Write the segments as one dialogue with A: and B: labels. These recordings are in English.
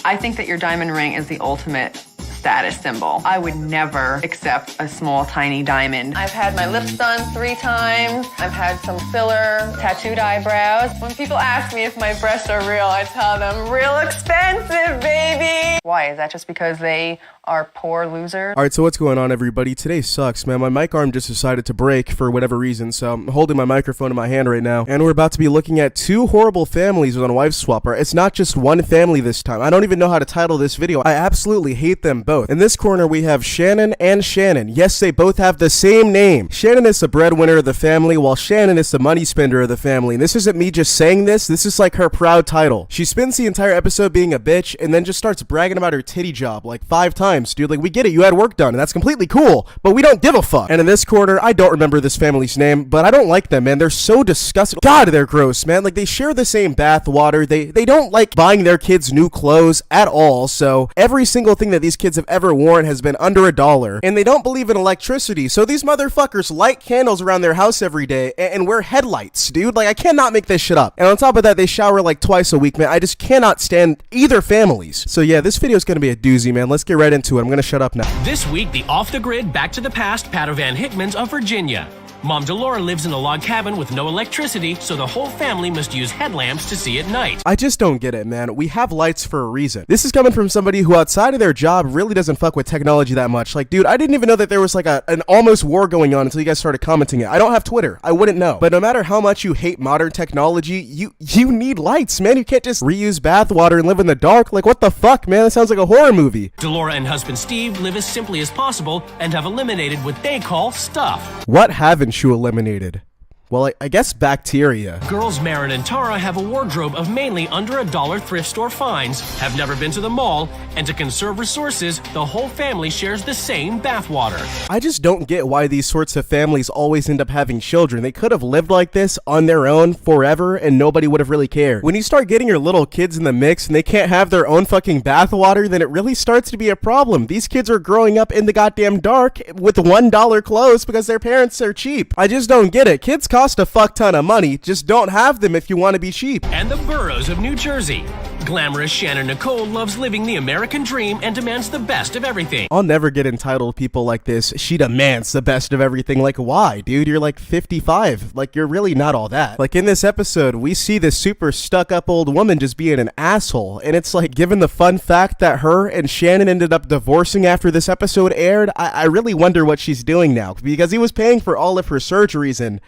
A: I think that your diamond ring is the ultimate status symbol. I would never accept a small, tiny diamond. I've had my lips done 3 times. I've had some filler, tattooed eyebrows. When people ask me if my breasts are real, I tell them, real expensive, baby. Why? Is that just because they are poor losers?
B: Alright, so what's going on, everybody? Today sucks, man. My mic arm just decided to break for whatever reason, so I'm holding my microphone in my hand right now, and we're about to be looking at 2 horrible families on Wife Swapper. It's not just one family this time. I don't even know how to title this video. I absolutely hate them both. In this corner, we have Shannon and Shannon. Yes, they both have the same name. Shannon is the breadwinner of the family, while Shannon is the money spender of the family. And this isn't me just saying this. This is like her proud title. She spends the entire episode being a bitch, and then just starts bragging about her titty job like 5 times. Dude, like, we get it, you had work done, and that's completely cool, but we don't give a fuck. And in this corner, I don't remember this family's name, but I don't like them, man. They're so disgusting. God, they're gross, man. Like, they share the same bath water. They don't like buying their kids new clothes at all, so every single thing that these kids have ever worn has been under $1, and they don't believe in electricity, so these motherfuckers light candles around their house every day and wear headlights, dude. Like, I cannot make this shit up. And on top of that, they shower like twice a week, man. I just cannot stand either families. So yeah, this video is gonna be a doozy, man. Let's get right into it. I'm gonna shut up now.
C: This week, the off-the-grid, back-to-the-past Padovan Hickmans of Virginia. Mom Delora lives in a log cabin with no electricity, so the whole family must use headlamps to see at night.
B: I just don't get it, man. We have lights for a reason. This is coming from somebody who outside of their job really doesn't fuck with technology that much. Like, dude, I didn't even know that there was like an almost war going on until you guys started commenting it. I don't have Twitter. I wouldn't know. But no matter how much you hate modern technology, you need lights, man. You can't just reuse bath water and live in the dark. Like, what the fuck, man? That sounds like a horror movie.
C: Delora and husband Steve live as simply as possible and have eliminated what they call stuff.
B: What haven't you eliminated? Well, I guess bacteria.
C: Girls Marin and Tara have a wardrobe of mainly under $1 thrift store finds, have never been to the mall, and to conserve resources, the whole family shares the same bathwater.
B: I just don't get why these sorts of families always end up having children. They could have lived like this on their own forever and nobody would have really cared. When you start getting your little kids in the mix and they can't have their own fucking bathwater, then it really starts to be a problem. These kids are growing up in the goddamn dark with $1 clothes because their parents are cheap. I just don't get it. Kids cost a fuck ton of money. Just don't have them if you want to be cheap.
C: And the Burrows of New Jersey. Glamorous Shannon Nicole loves living the American dream and demands the best of everything.
B: I'll never get entitled people like this. She demands the best of everything. Like, why, dude? You're like 55. Like, you're really not all that. Like, in this episode, we see this super stuck-up old woman just being an asshole. And it's like, given the fun fact that her and Shannon ended up divorcing after this episode aired, I really wonder what she's doing now. Because he was paying for all of her surgeries and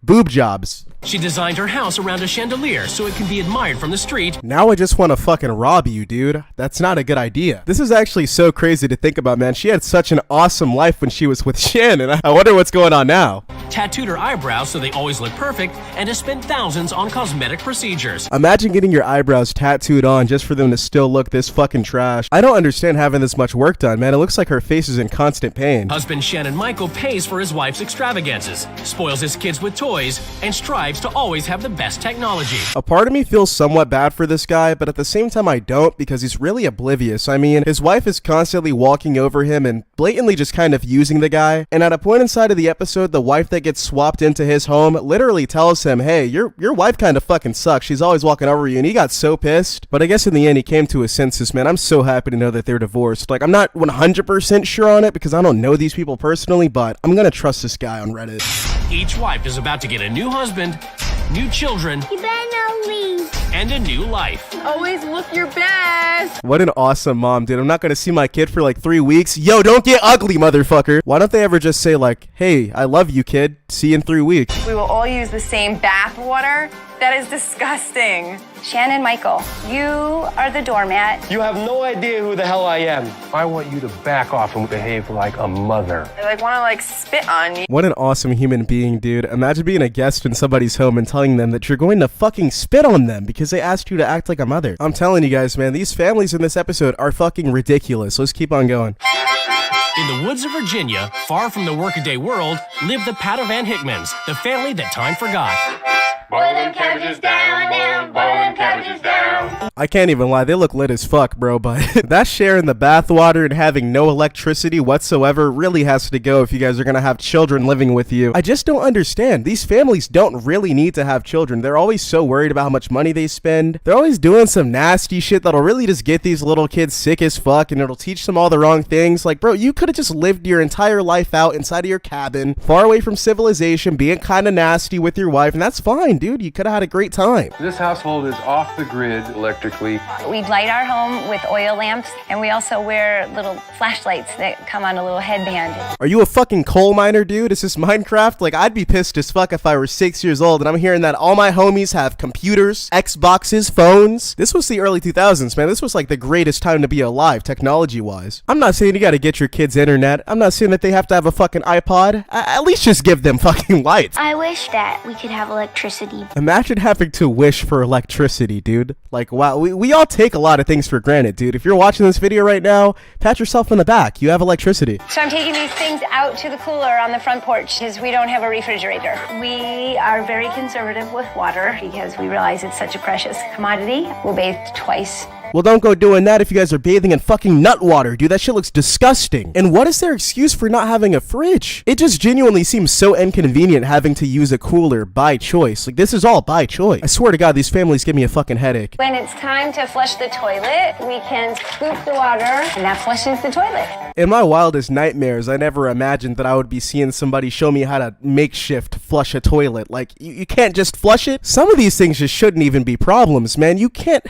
B: boob jobs.
C: She designed her house around a chandelier so it can be admired from the street.
B: Now I just want to fucking rob you, dude. That's not a good idea. This is actually so crazy to think about, man. She had such an awesome life when she was with Shannon. I wonder what's going on now.
C: Tattooed her eyebrows so they always look perfect, and has spent thousands on cosmetic procedures.
B: Imagine getting your eyebrows tattooed on just for them to still look this fucking trash. I don't understand having this much work done, man. It looks like her face is in constant pain.
C: Husband Shannon Michael pays for his wife's extravagances, spoils his kids with toys, and strives to always have the best technology.
B: A part of me feels somewhat bad for this guy, but at the same time I don't, because he's really oblivious. I mean, his wife is constantly walking over him and blatantly just kind of using the guy, and at a point inside of the episode, the wife that gets swapped into his home literally tells him, hey, your wife kind of fucking sucks. She's always walking over you, and he got so pissed. But I guess in the end, he came to his senses, man. I'm so happy to know that they're divorced. Like, I'm not 100% sure on it because I don't know these people personally, but I'm gonna trust this guy on Reddit.
C: Each wife is about to get a new husband, new children,
D: You better not leave.
C: and a new life.
A: Always look your best.
B: What an awesome mom, dude. I'm not gonna see my kid for like 3 weeks. Yo, don't get ugly, motherfucker. Why don't they ever just say like, hey, I love you, kid. See you in 3 weeks.
A: We will all use the same bath water. That is disgusting.
D: Shannon Michael, you are the doormat.
E: You have no idea who the hell I am. I want you to back off and behave like a mother.
A: I want to spit on you.
B: What an awesome human being, dude. Imagine being a guest in somebody's home and telling them that you're going to fucking spit on them because they asked you to act like a mother. I'm telling you guys, man, these families in this episode are fucking ridiculous. Let's keep on going.
C: In the woods of Virginia, far from the workaday world, live the Padovan Hickmans, the family that time forgot.
F: Boil them cabbages down, down, boil them cabbages down.
B: I can't even lie, they look lit as fuck, bro, but that sharing the bathwater and having no electricity whatsoever really has to go if you guys are gonna have children living with you. I just don't understand. These families don't really need to have children. They're always so worried about how much money they spend. They're always doing some nasty shit that'll really just get these little kids sick as fuck, and it'll teach them all the wrong things. Like, bro, you could have just lived your entire life out inside of your cabin, far away from civilization, being kind of nasty with your wife, and that's fine, dude. You could have had a great time.
E: This household is off the grid electrically.
D: We light our home with oil lamps, and we also wear little flashlights that come on a little headband.
B: Are you a fucking coal miner, dude? Is this Minecraft? Like, I'd be pissed as fuck if I were 6 years old and I'm hearing that all my homies have computers, Xboxes, phones. This was the early 2000s, man. This was like the greatest time to be alive, technology-wise. I'm not saying you gotta get your kids internet. I'm not saying that they have to have a fucking iPod. At least just give them fucking lights.
D: I wish that we could have electricity.
B: Imagine having to wish for electricity, dude. Like, wow, we all take a lot of things for granted, dude. If you're watching this video right now, pat yourself on the back. You have electricity.
D: So I'm taking these things out to the cooler on the front porch because we don't have a refrigerator. We are very conservative with water because we realize it's such a precious commodity. We'll bathe twice.
B: Well, don't go doing that if you guys are bathing in fucking nut water, dude. That shit looks disgusting. And what is their excuse for not having a fridge? It just genuinely seems so inconvenient having to use a cooler by choice. Like, this is all by choice. I swear to God, these families give me a fucking headache.
D: When it's time to flush the toilet, we can scoop the water, and that flushes the toilet.
B: In my wildest nightmares, I never imagined that I would be seeing somebody show me how to makeshift flush a toilet. Like, you can't just flush it. Some of these things just shouldn't even be problems, man. You can't...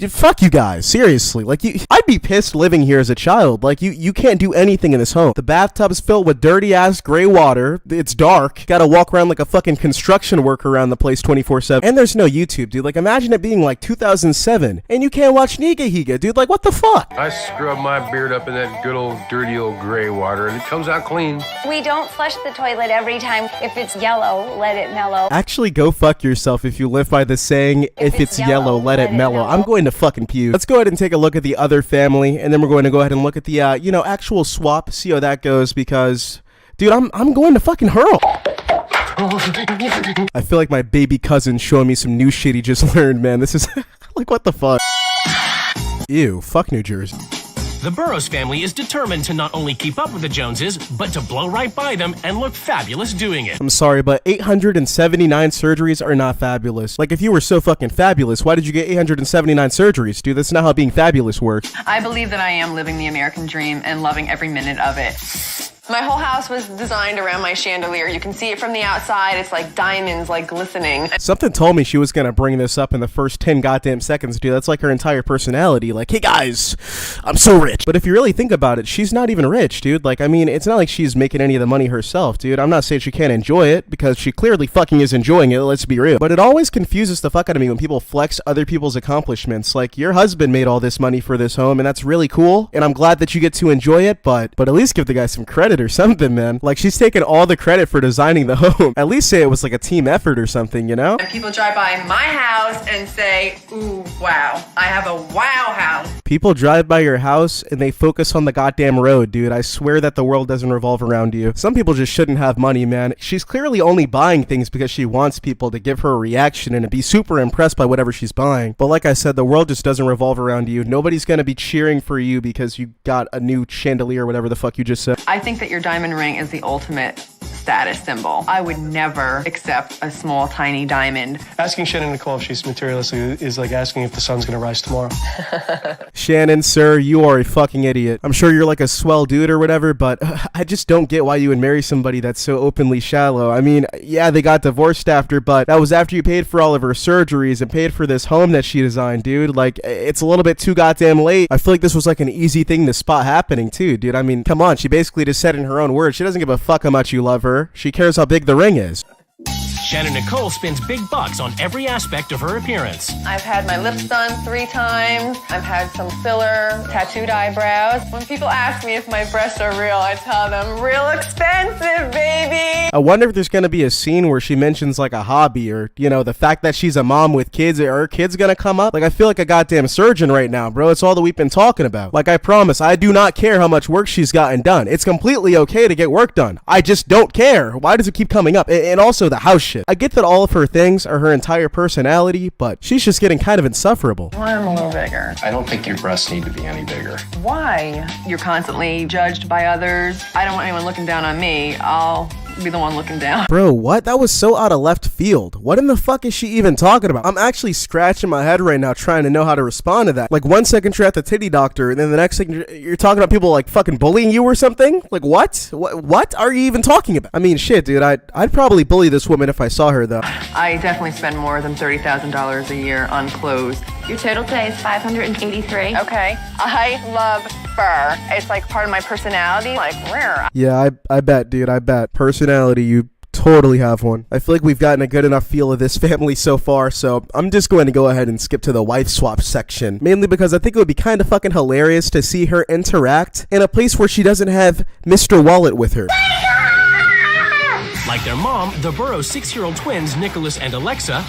B: Fuck you guys, seriously. Like, I'd be pissed living here as a child. Like, you can't do anything in this home. The bathtub's filled with dirty-ass gray water. It's dark. Gotta walk around like a fucking construction worker around the place 24/7. And there's no YouTube, dude. Like, imagine it being like 2007, and you can't watch Niga Higa, dude. Like, what the fuck?
E: I scrub my beard up in that good old dirty old gray water, and it comes out clean.
D: We don't flush the toilet every time. If it's yellow, let it mellow.
B: Actually, go fuck yourself if you live by the saying, if it's yellow, let it mellow. I'm going to fucking puke. Let's go ahead and take a look at the other family, and then we're going to go ahead and look at the, actual swap, see how that goes, because, dude, I'm going to fucking hurl. I feel like my baby cousin showing me some new shit he just learned, man. This is, like, what the fuck? Ew, fuck New Jersey.
C: The Burrows family is determined to not only keep up with the Joneses, but to blow right by them and look fabulous doing it.
B: I'm sorry, but 879 surgeries are not fabulous. Like, if you were so fucking fabulous, why did you get 879 surgeries, dude? That's not how being fabulous works.
A: I believe that I am living the American dream and loving every minute of it. My whole house was designed around my chandelier. You can see it from the outside. It's like diamonds, like glistening.
B: Something told me she was gonna bring this up in the first 10 goddamn seconds, dude. That's like her entire personality. Like, hey guys, I'm so rich. But if you really think about it, she's not even rich, dude. Like, I mean, it's not like she's making any of the money herself, dude. I'm not saying she can't enjoy it, because she clearly fucking is enjoying it, let's be real. But it always confuses the fuck out of me when people flex other people's accomplishments. Like, your husband made all this money for this home, and that's really cool, and I'm glad that you get to enjoy it, but at least give the guy some credit or something, man. Like, she's taking all the credit for designing the home. At least say it was like a team effort or something, you know?
A: And people drive by my house and say, ooh, wow, I have a wow house.
B: People drive by your house and they focus on the goddamn road, dude. I swear that the world doesn't revolve around you. Some people just shouldn't have money, man. She's clearly only buying things because she wants people to give her a reaction and to be super impressed by whatever she's buying. But like I said, the world just doesn't revolve around you. Nobody's gonna be cheering for you because you got a new chandelier or whatever the fuck you just said.
A: I think that your diamond ring is the ultimate status symbol. I would never accept a small, tiny diamond.
E: Asking Shannon Nicole if she's materialistic is like asking if the sun's gonna rise tomorrow.
B: Shannon, sir, you are a fucking idiot. I'm sure you're like a swell dude or whatever, but I just don't get why you would marry somebody that's so openly shallow. I mean, yeah, they got divorced after, but that was after you paid for all of her surgeries and paid for this home that she designed, dude. Like, it's a little bit too goddamn late. I feel like this was like an easy thing to spot happening too, dude. I mean, come on, she basically just said in her own words, she doesn't give a fuck how much you love her. She cares how big the ring is.
C: Shannon Nicole spends big bucks on every aspect of her appearance.
A: I've had my lips done 3 times. I've had some filler, tattooed eyebrows. When people ask me if my breasts are real, I tell them, real expensive, baby.
B: I wonder if there's gonna be a scene where she mentions like a hobby or, you know, the fact that she's a mom with kids. Are her kids gonna come up? Like, I feel like a goddamn surgeon right now, bro. It's all that we've been talking about. Like, I promise, I do not care how much work she's gotten done. It's completely okay to get work done. I just don't care. Why does it keep coming up? And also the house shit. I get that all of her things are her entire personality, but she's just getting kind of insufferable.
A: I'm a little bigger.
E: I don't think your breasts need to be any bigger.
A: Why? You're constantly judged by others. I don't want anyone looking down on me. I'll be the one looking down.
B: Bro, what? That was so out of left field. What in the fuck is she even talking about? I'm actually scratching my head right now trying to know how to respond to that. Like, one second you're at the titty doctor, and then the next second you're talking about people like fucking bullying you or something? Like, what? What are you even talking about? I mean, shit, dude, I'd probably bully this woman if I saw her, though.
A: I definitely spend more than $30,000 a year on clothes.
D: Your total pay is $583.
A: Okay. I love fur. It's like part of my personality. Like, rare.
B: Yeah, I bet, dude, I bet. Personality, you totally have one. I feel like we've gotten a good enough feel of this family so far, so I'm just going to go ahead and skip to the wife swap section. Mainly because I think it would be kind of fucking hilarious to see her interact in a place where she doesn't have Mr. Wallet with her.
C: Like their mom, the Burrows' 6-year-old twins, Nicholas and Alexa,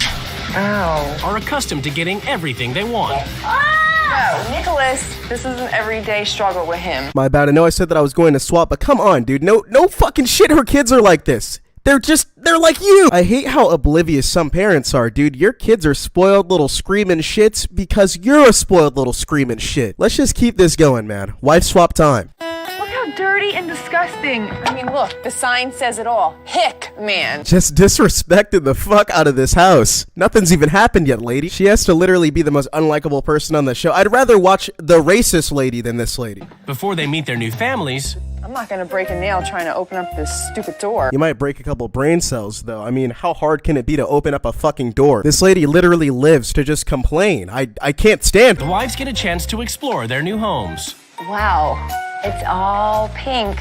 C: are accustomed to getting everything they want.
A: No, Nicholas, this is an everyday struggle with him.
B: My bad, I know I said that I was going to swap, but come on, dude. No fucking shit her kids are like this. They're like you. I hate how oblivious some parents are, dude. Your kids are spoiled little screaming shits because you're a spoiled little screaming shit. Let's just keep this going, man. Wife swap time.
A: Look how dirty and disgusting. I mean, look, the sign says it all. Hick, man.
B: Just disrespected the fuck out of this house. Nothing's even happened yet, lady. She has to literally be the most unlikable person on the show. I'd rather watch the racist lady than this lady.
C: Before they meet their new families,
A: I'm not gonna break a nail trying to open up this stupid door.
B: You might break a couple brain cells, though. I mean, how hard can it be to open up a fucking door? This lady literally lives to just complain. I can't stand
C: the
B: it.
C: wives get a chance to explore their new homes.
D: Wow, it's all pink.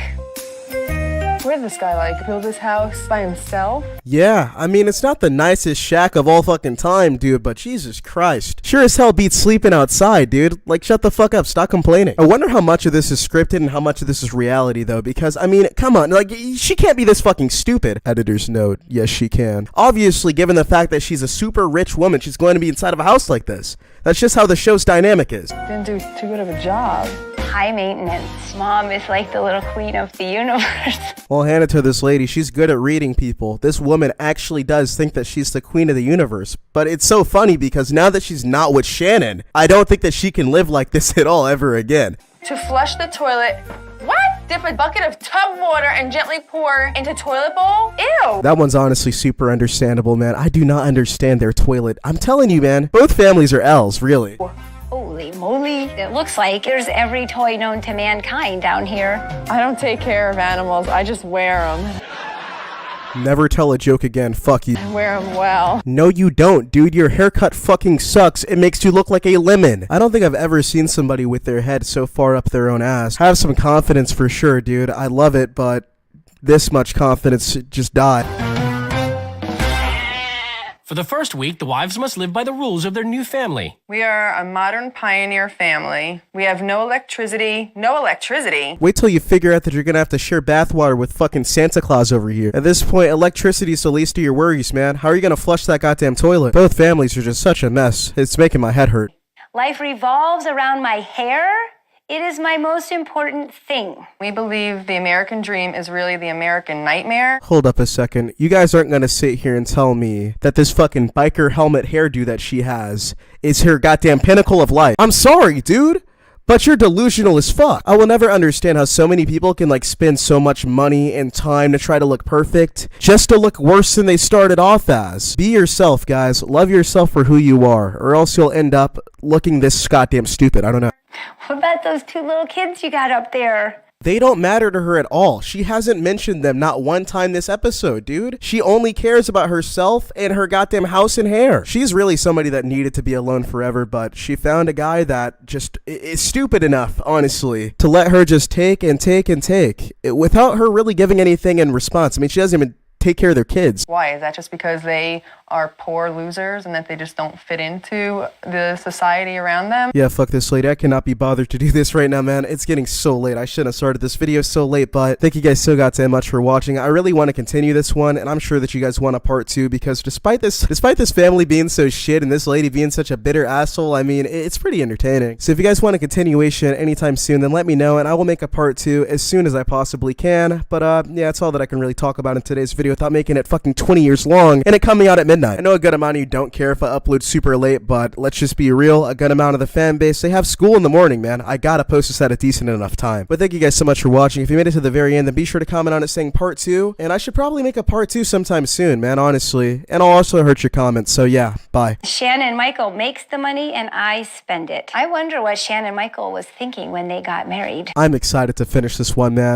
A: Where did this guy like build this house by himself?
B: Yeah, I mean, it's not the nicest shack of all fucking time, dude, but Jesus Christ. Sure as hell beats sleeping outside, dude. Like, shut the fuck up, stop complaining. I wonder how much of this is scripted and how much of this is reality, though, because, I mean, come on, like, she can't be this fucking stupid. Editor's note, yes, she can. Obviously, given the fact that she's a super rich woman, she's going to be inside of a house like this. That's just how the show's dynamic is.
A: Didn't do too good of a job.
D: High maintenance. Mom is like the little queen of the universe.
B: Well, hand it to this lady. She's good at reading people. This woman actually does think that she's the queen of the universe. But it's so funny because now that she's not with Shannon, I don't think that she can live like this at all ever again.
A: To flush the toilet, what? Dip a bucket of tub water and gently pour into toilet bowl? Ew.
B: That one's honestly super understandable, man. I do not understand their toilet. I'm telling you, man, both families are L's, really.
D: Holy moly. It looks like there's every toy known to mankind down here.
A: I don't take care of animals, I just wear them.
B: Never tell a joke again, fuck you.
A: I wear them well.
B: No, you don't, dude. Your haircut fucking sucks. It makes you look like a lemon. I don't think I've ever seen somebody with their head so far up their own ass. Have some confidence for sure, dude. I love it, but this much confidence just died.
C: For the first week, the wives must live by the rules of their new family.
A: We are a modern pioneer family. We have no electricity. No electricity?
B: Wait till you figure out that you're gonna have to share bathwater with fucking Santa Claus over here. At this point, electricity's the least of your worries, man. How are you gonna flush that goddamn toilet? Both families are just such a mess. It's making my head hurt.
D: Life revolves around my hair. It is my most important thing.
A: We believe the American dream is really the American nightmare.
B: Hold up a second. You guys aren't gonna sit here and tell me that this fucking biker helmet hairdo that she has is her goddamn pinnacle of life. I'm sorry, dude, but you're delusional as fuck. I will never understand how so many people can like spend so much money and time to try to look perfect just to look worse than they started off as. Be yourself, guys. Love yourself for who you are, or else you'll end up looking this goddamn stupid. I don't know.
D: What about those 2 little kids you got up there?
B: They don't matter to her at all. She hasn't mentioned them not one time this episode, dude. She only cares about herself and her goddamn house and hair. She's really somebody that needed to be alone forever, but she found a guy that just is stupid enough, honestly, to let her just take and take and take without her really giving anything in response. I mean, she doesn't even take care of their kids.
A: Why? Is that just because they are poor losers and that they just don't fit into the society around them?
B: Yeah, fuck this lady. I cannot be bothered to do this right now, man. It's getting so late. I shouldn't have started this video so late, but thank you guys so goddamn much for watching. I really want to continue this one, and I'm sure that you guys want a part 2, because despite this family being so shit and this lady being such a bitter asshole, I mean, it's pretty entertaining. So if you guys want a continuation anytime soon, then let me know, and I will make a part 2 as soon as I possibly can. But yeah, that's all that I can really talk about in today's video without making it fucking 20 years long and it coming out at midnight. I know a good amount of you don't care if I upload super late, but let's just be real, a good amount of the fan base, they have school in the morning, man. I gotta post this at a decent enough time. But thank you guys so much for watching. If you made it to the very end, then be sure to comment on it saying part 2, and I should probably make a part 2 sometime soon, man, honestly. And I'll also hurt your comments, so yeah, bye.
D: Shannon Michael makes the money and I spend it. I wonder what Shannon Michael was thinking when they got married.
B: I'm excited to finish this one, man.